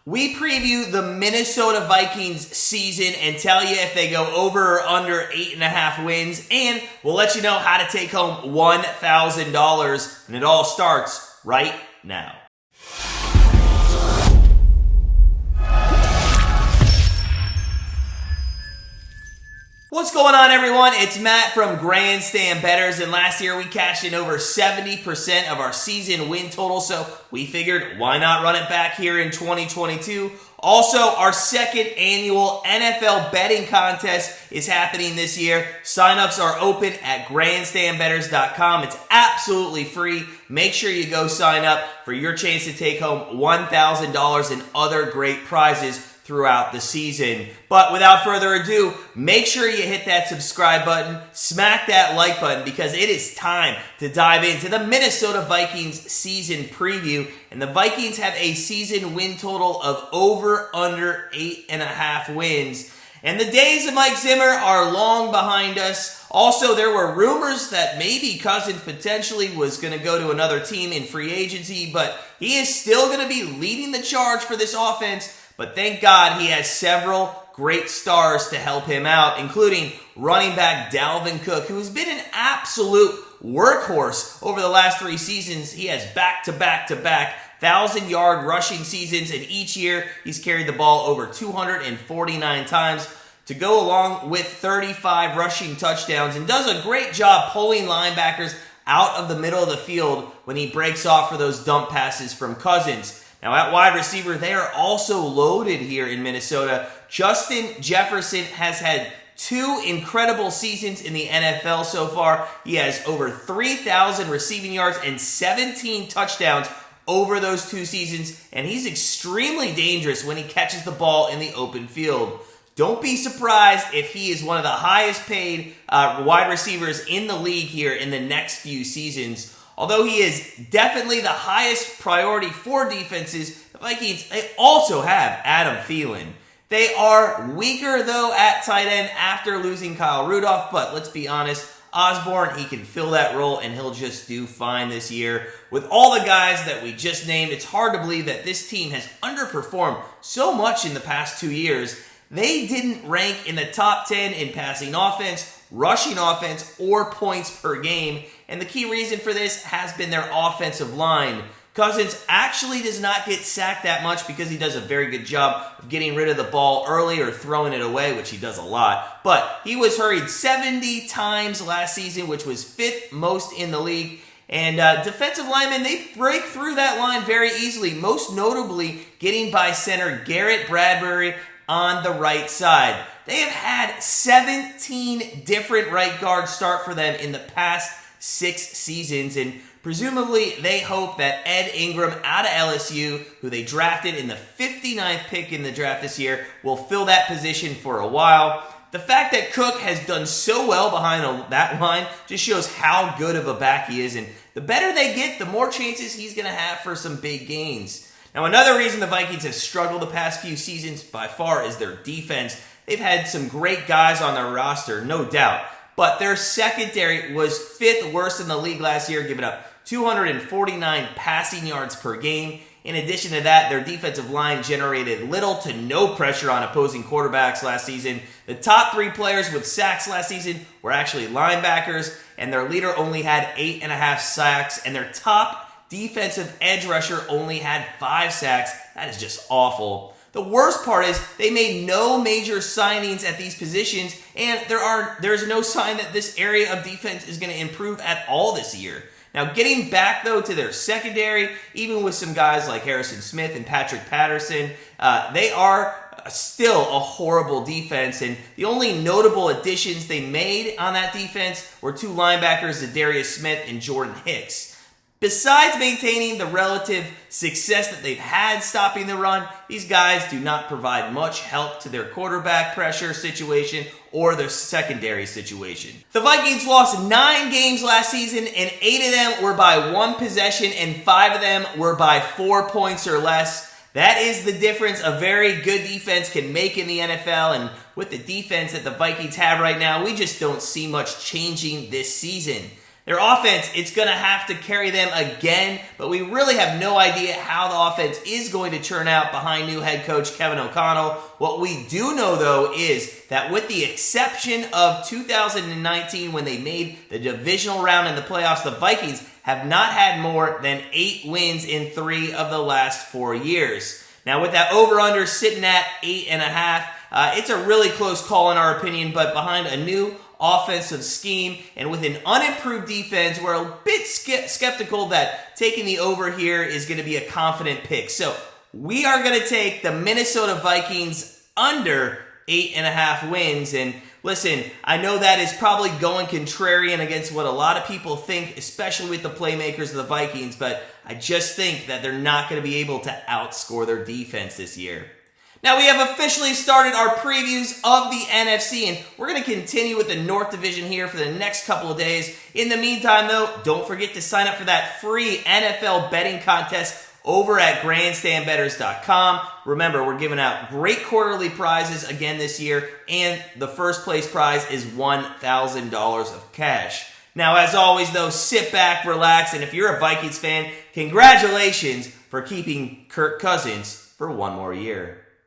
We preview the Minnesota Vikings season and tell you if they go over or under 8.5 wins, and we'll let you know how to take home $1,000, and it all starts right now. What's going on, everyone? It's Matt from Grandstand Bettors, and last year we cashed in over 70% of our season win total, so we figured why not run it back here in 2022. Also, our second annual NFL betting contest is happening this year. Sign-ups are open at grandstandbettors.com. It's absolutely free. Make sure you go sign up for your chance to take home $1,000 and other great prizes throughout the season. But without further ado, make sure you hit that subscribe button, smack that like button, because it is time to dive into the Minnesota Vikings season preview. And the Vikings have a season win total of under 8.5 wins. And the days of Mike Zimmer are long behind us. Also, there were rumors that maybe Cousins potentially was going to go to another team in free agency, but he is still going to be leading the charge for this offense. But thank God he has several great stars to help him out, including running back Dalvin Cook, who has been an absolute workhorse over the last 3 seasons. He has back-to-back 1,000-yard rushing seasons, and each year he's carried the ball over 249 times to go along with 35 rushing touchdowns, and does a great job pulling linebackers out of the middle of the field when he breaks off for those dump passes from Cousins. Now, at wide receiver, they are also loaded here in Minnesota. Justin Jefferson has had 2 incredible seasons in the NFL so far. He has over 3,000 receiving yards and 17 touchdowns over those 2 seasons, and he's extremely dangerous when he catches the ball in the open field. Don't be surprised if he is one of the highest paid wide receivers in the league here in the next few seasons. Although he is definitely the highest priority for defenses, the Vikings, they also have Adam Thielen. They are weaker, though, at tight end after losing Kyle Rudolph, but let's be honest, Osborne, he can fill that role, and he'll just do fine this year. With all the guys that we just named, it's hard to believe that this team has underperformed so much in the past 2 years. They didn't rank in the top 10 in passing offense, rushing offense, or points per game. And the key reason for this has been their offensive line. Cousins actually does not get sacked that much because he does a very good job of getting rid of the ball early or throwing it away, which he does a lot. But he was hurried 70 times last season, which was 5th most in the league. And defensive linemen, they break through that line very easily, most notably getting by center Garrett Bradbury on the right side. They have had 17 different right guards start for them in the past 6 seasons, and presumably they hope that Ed Ingram out of LSU, who they drafted in the 59th pick in the draft this year, will fill that position for a while. The fact that Cook has done so well behind that line just shows how good of a back he is, and the better they get, the more chances he's going to have for some big gains. Now, another reason the Vikings have struggled the past few seasons by far is their defense. They've had some great guys on their roster, no doubt, but their secondary was 5th worst in the league last year, giving up 249 passing yards per game. In addition to that, their defensive line generated little to no pressure on opposing quarterbacks last season. The top 3 players with sacks last season were actually linebackers, and their leader only had 8.5 sacks, and their top defensive edge rusher only had 5 sacks. That is just awful. The worst part is they made no major signings at these positions, and there's no sign that this area of defense is going to improve at all this year. Now, getting back, though, to their secondary, even with some guys like Harrison Smith and Patrick Patterson, they are still a horrible defense, and the only notable additions they made on that defense were 2 linebackers, Zadarius Smith and Jordan Hicks. Besides maintaining the relative success that they've had stopping the run, these guys do not provide much help to their quarterback pressure situation or their secondary situation. The Vikings lost 9 games last season, and 8 of them were by 1 possession, and 5 of them were by 4 points or less. That is the difference a very good defense can make in the NFL, and with the defense that the Vikings have right now, we just don't see much changing this season. Their offense, it's going to have to carry them again, but we really have no idea how the offense is going to turn out behind new head coach Kevin O'Connell. What we do know, though, is that with the exception of 2019 when they made the divisional round in the playoffs, the Vikings have not had more than 8 wins in 3 of the last 4 years. Now, with that over-under sitting at 8.5, it's a really close call in our opinion, but behind a new offensive scheme and with an unimproved defense, we're a bit skeptical that taking the over here is going to be a confident pick. So we are going to take the Minnesota Vikings under 8.5 wins. And listen, I know that is probably going contrarian against what a lot of people think, especially with the playmakers of the Vikings, but I just think that they're not going to be able to outscore their defense this year. Now, we have officially started our previews of the NFC, and we're going to continue with the North Division here for the next couple of days. In the meantime, though, don't forget to sign up for that free NFL betting contest over at grandstandbetters.com. Remember, we're giving out great quarterly prizes again this year, and the first place prize is $1,000 of cash. Now, as always, though, sit back, relax, and if you're a Vikings fan, congratulations for keeping Kirk Cousins for one more year.